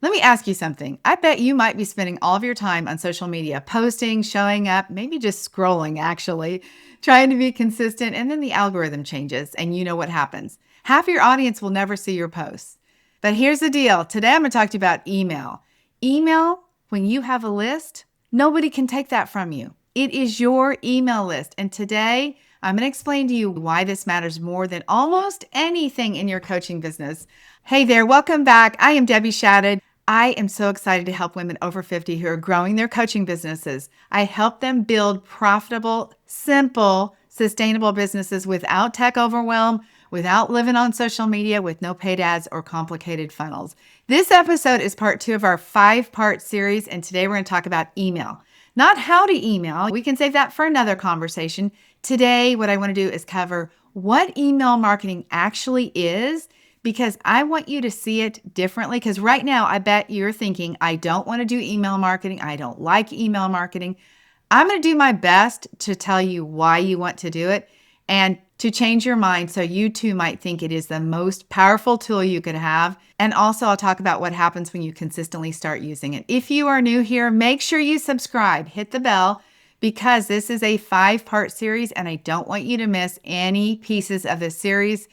Let me ask you something. I bet you might be spending all of your time on social media, posting, showing up, maybe just scrolling actually, trying to be consistent, and then the algorithm changes and you know what happens. Half your audience will never see your posts. But here's the deal. Today I'm going to talk to you about email. Email, when you have a list, nobody can take that from you. It is your email list. And today I'm going to explain to you why this matters more than almost anything in your coaching business. Hey there, welcome back. I am Debbie Shadid. I am so excited to help women over 50 who are growing their coaching businesses. I help them build profitable, simple, sustainable businesses without tech overwhelm, without living on social media, with no paid ads or complicated funnels. This episode is part 2 of our 5-part series, and today we're going to talk about email. Not how to email. We can save that for another conversation. Today, what I want to do is cover what email marketing actually is, because I want you to see it differently. Because right now, I bet you're thinking, I don't want to do email marketing. I don't like email marketing. I'm going to do my best to tell you why you want to do it and to change your mind so you too might think it is the most powerful tool you could have. And also, I'll talk about what happens when you consistently start using it. If you are new here, make sure you subscribe, hit the bell, because this is a 5-part series and I don't want you to miss any pieces of this series.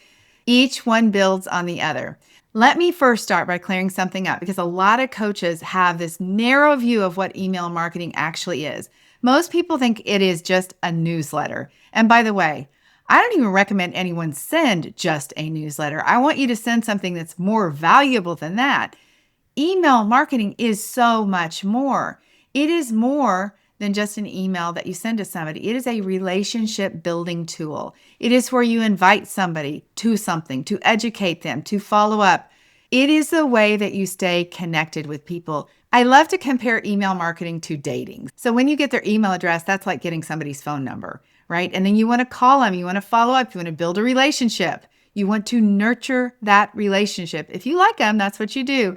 Each one builds on the other. Let me first start by clearing something up, because a lot of coaches have this narrow view of what email marketing actually is. Most people think it is just a newsletter. And by the way, I don't even recommend anyone send just a newsletter. I want you to send something that's more valuable than that. Email marketing is so much more. It is more than just an email that you send to somebody. It is a relationship building tool. It is where you invite somebody to something, to educate them, to follow up. It is the way that you stay connected with people. I love to compare email marketing to dating. So when you get their email address, that's like getting somebody's phone number, right? And then you want to call them, you want to follow up, you want to build a relationship. You want to nurture that relationship. If you like them, that's what you do.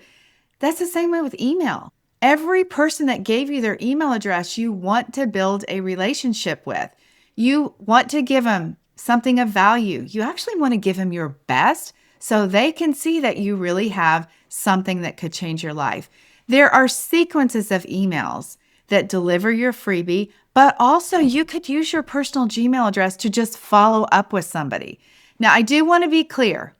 That's the same way with email. Every person that gave you their email address, you want to build a relationship with. You want to give them something of value. You actually want to give them your best so they can see that you really have something that could change your life. There are sequences of emails that deliver your freebie, but also you could use your personal Gmail address to just follow up with somebody. Now, I do want to be clear.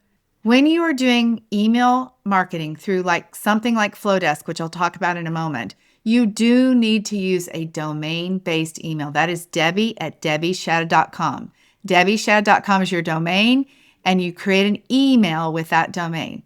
When you are doing email marketing through something like Flowdesk, which I'll talk about in a moment, you do need to use a domain-based email. That is Debbie@DebbieShadid.com. DebbieShadid.com is your domain, and you create an email with that domain.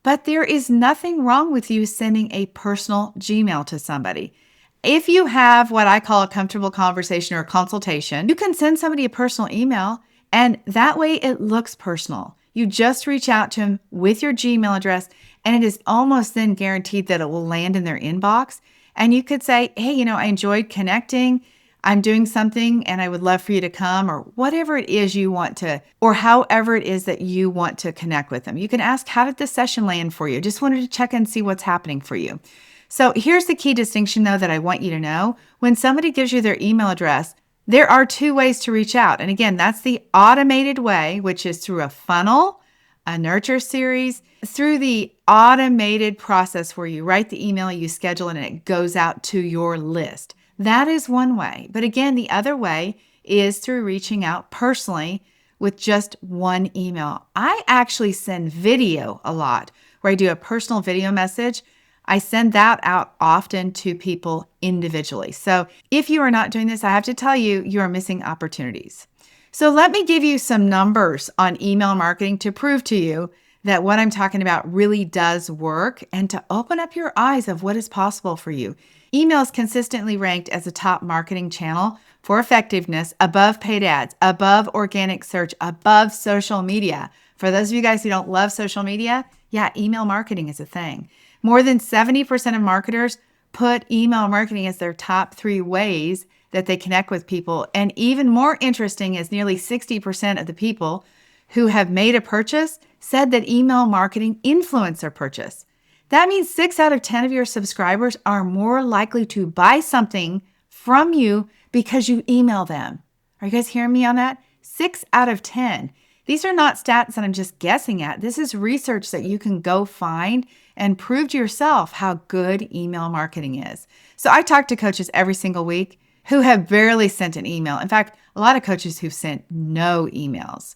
But there is nothing wrong with you sending a personal Gmail to somebody. If you have what I call a comfortable conversation or a consultation, you can send somebody a personal email, and that way it looks personal. You just reach out to them with your Gmail address, and it is almost then guaranteed that it will land in their inbox. And you could say, hey, I enjoyed connecting. I'm doing something and I would love for you to come, or whatever it is you want to, or however it is that you want to connect with them. You can ask, how did the session land for you? Just wanted to check and see what's happening for you. So here's the key distinction, though, that I want you to know. When somebody gives you their email address, there are 2 ways to reach out. And again, that's the automated way, which is through a funnel, a nurture series, through the automated process where you write the email, you schedule it, and it goes out to your list. That is one way. But again, the other way is through reaching out personally with just one email. I actually send video a lot, where I do a personal video message. I send that out often to people individually. So if you are not doing this, I have to tell you, you are missing opportunities. So let me give you some numbers on email marketing to prove to you that what I'm talking about really does work, and to open up your eyes of what is possible for you. Email is consistently ranked as a top marketing channel for effectiveness, above paid ads, above organic search, above social media. For those of you guys who don't love social media, yeah, email marketing is a thing. More than 70% of marketers put email marketing as their top 3 ways that they connect with people. And even more interesting is nearly 60% of the people who have made a purchase said that email marketing influenced their purchase. That means 6 out of 10 of your subscribers are more likely to buy something from you because you email them. Are you guys hearing me on that? 6 out of 10. These are not stats that I'm just guessing at. This is research that you can go find and prove to yourself how good email marketing is. So I talk to coaches every single week who have barely sent an email. In fact, a lot of coaches who've sent no emails.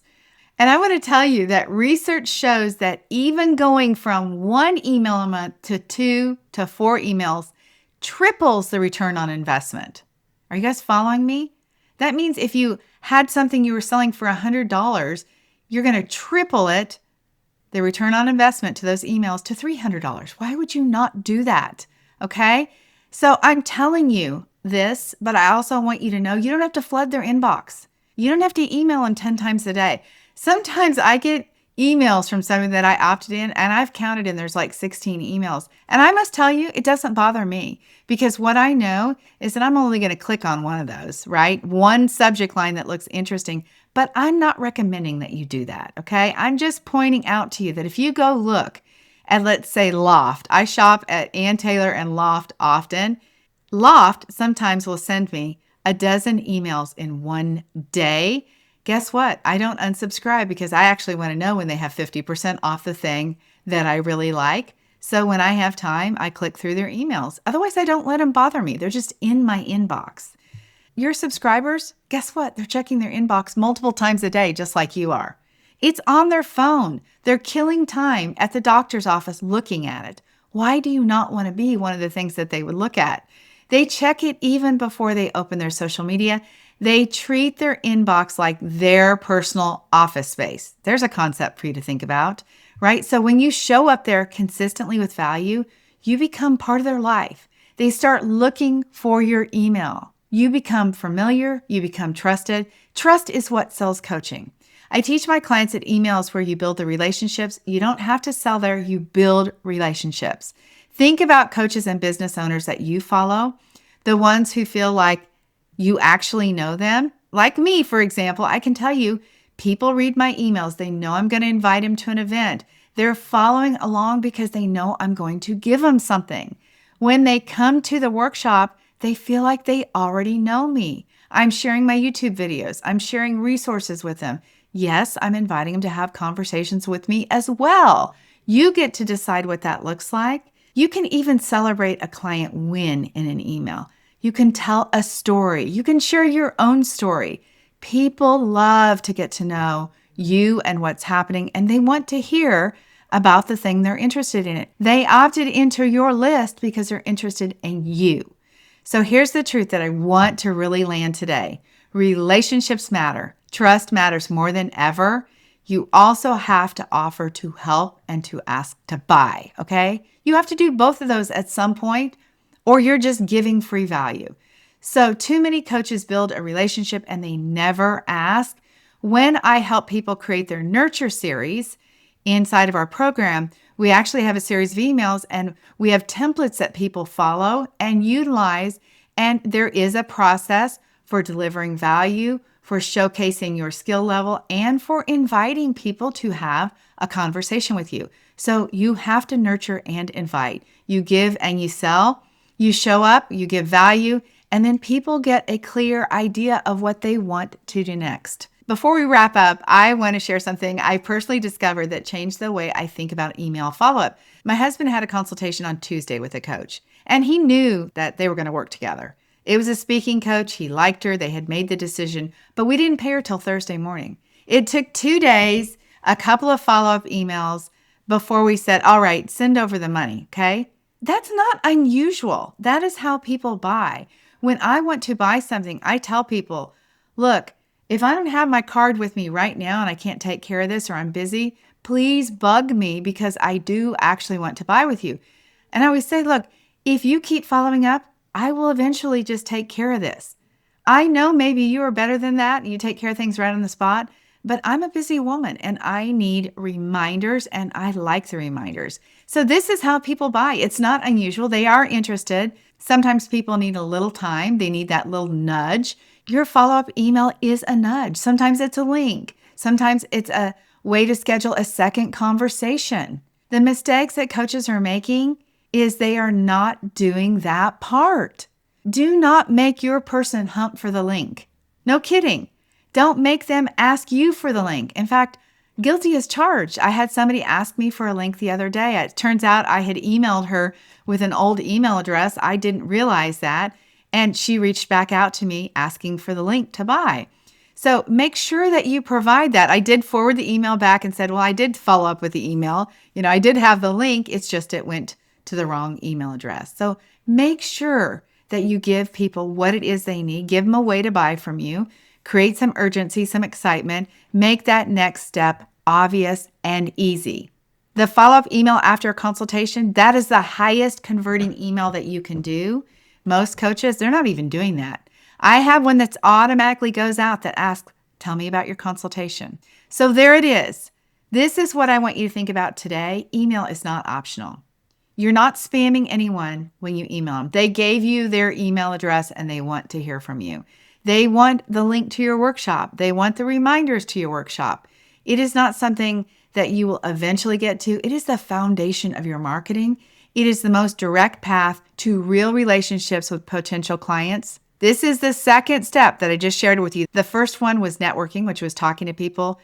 And I want to tell you that research shows that even going from 1 email a month to 2 to 4 emails triples the return on investment. Are you guys following me? That means if you had something you were selling for $100, you're going to triple it, the return on investment to those emails, to $300. Why would you not do that? Okay? So I'm telling you this, but I also want you to know you don't have to flood their inbox. You don't have to email them 10 times a day. Sometimes I get emails from somebody that I opted in, and I've counted and there's like 16 emails. And I must tell you, it doesn't bother me, because what I know is that I'm only going to click on one of those, right? One subject line that looks interesting, but I'm not recommending that you do that, okay? I'm just pointing out to you that if you go look at, let's say, Loft. I shop at Ann Taylor and Loft often. Loft sometimes will send me a dozen emails in one day. Guess what? I don't unsubscribe because I actually want to know when they have 50% off the thing that I really like. So when I have time, I click through their emails. Otherwise, I don't let them bother me. They're just in my inbox. Your subscribers, guess what? They're checking their inbox multiple times a day, just like you are. It's on their phone. They're killing time at the doctor's office looking at it. Why do you not want to be one of the things that they would look at? They check it even before they open their social media. They treat their inbox like their personal office space. There's a concept for you to think about, right? So when you show up there consistently with value, you become part of their life. They start looking for your email. You become familiar. You become trusted. Trust is what sells coaching. I teach my clients that email is where you build the relationships. You don't have to sell there. You build relationships. Think about coaches and business owners that you follow, the ones who feel like you actually know them. Like me, for example, I can tell you, people read my emails. They know I'm going to invite them to an event. They're following along because they know I'm going to give them something. When they come to the workshop, they feel like they already know me. I'm sharing my YouTube videos. I'm sharing resources with them. Yes, I'm inviting them to have conversations with me as well. You get to decide what that looks like. You can even celebrate a client win in an email. You can tell a story. You can share your own story. People love to get to know you and what's happening, and they want to hear about the thing they're interested in. They opted into your list because they're interested in you. So here's the truth that I want to really land today. Relationships matter. Trust matters more than ever. You also have to offer to help and to ask to buy, okay? You have to do both of those at some point, or you're just giving free value. So too many coaches build a relationship and they never ask. When I help people create their nurture series inside of our program, we actually have a series of emails and we have templates that people follow and utilize. And there is a process for delivering value, for showcasing your skill level, and for inviting people to have a conversation with you. So you have to nurture and invite. You give and you sell. You show up, you give value, and then people get a clear idea of what they want to do next. Before we wrap up, I want to share something I personally discovered that changed the way I think about email follow-up. My husband had a consultation on Tuesday with a coach, and he knew that they were going to work together. It was a speaking coach. He liked her. They had made the decision, but we didn't pay her till Thursday morning. It took 2 days, a couple of follow-up emails before we said, all right, send over the money, okay? That's not unusual. That is how people buy. When I want to buy something, I tell people, look, if I don't have my card with me right now and I can't take care of this or I'm busy, please bug me because I do actually want to buy with you. And I always say, look, if you keep following up, I will eventually just take care of this. I know maybe you are better than that and you take care of things right on the spot, but I'm a busy woman and I need reminders and I like the reminders. So this is how people buy. It's not unusual. They are interested. Sometimes people need a little time. They need that little nudge. Your follow-up email is a nudge. Sometimes it's a link. Sometimes it's a way to schedule a second conversation. The mistakes that coaches are making is they are not doing that part. Do not make your person hump for the link. No kidding. Don't make them ask you for the link. In fact, guilty as charged. I had somebody ask me for a link the other day. It turns out I had emailed her with an old email address. I didn't realize that. And she reached back out to me asking for the link to buy. So make sure that you provide that. I did forward the email back and said, well, I did follow up with the email. I did have the link. It's just it went to the wrong email address. So make sure that you give people what it is they need. Give them a way to buy from you. Create some urgency, some excitement. Make that next step obvious and easy. The follow-up email after a consultation, that is the highest converting email that you can do. Most coaches, they're not even doing that. I have one that's automatically goes out that asks, tell me about your consultation. So there it is. This is what I want you to think about today. Email is not optional. You're not spamming anyone when you email them. They gave you their email address and they want to hear from you. They want the link to your workshop. They want the reminders to your workshop. It is not something that you will eventually get to. It is the foundation of your marketing. It is the most direct path to real relationships with potential clients. This is the second step that I just shared with you. The first one was networking, which was talking to people.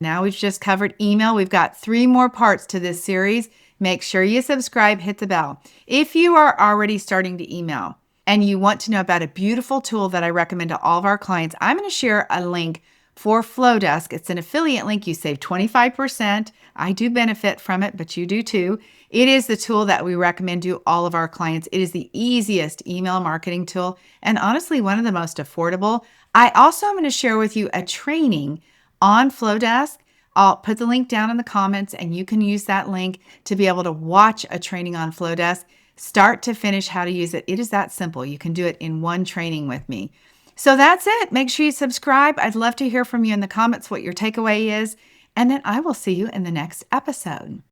Now we've just covered email. We've got 3 more parts to this series. Make sure you subscribe, hit the bell. If you are already starting to email and you want to know about a beautiful tool that I recommend to all of our clients, I'm going to share a link for Flowdesk. It's an affiliate link. You save 25%. I do benefit from it, but you do too. It is the tool that we recommend to all of our clients. It is the easiest email marketing tool and honestly, one of the most affordable. I also am going to share with you a training on Flowdesk. I'll put the link down in the comments and you can use that link to be able to watch a training on Flowdesk, start to finish how to use it. It is that simple. You can do it in one training with me. So that's it. Make sure you subscribe. I'd love to hear from you in the comments what your takeaway is. And then I will see you in the next episode.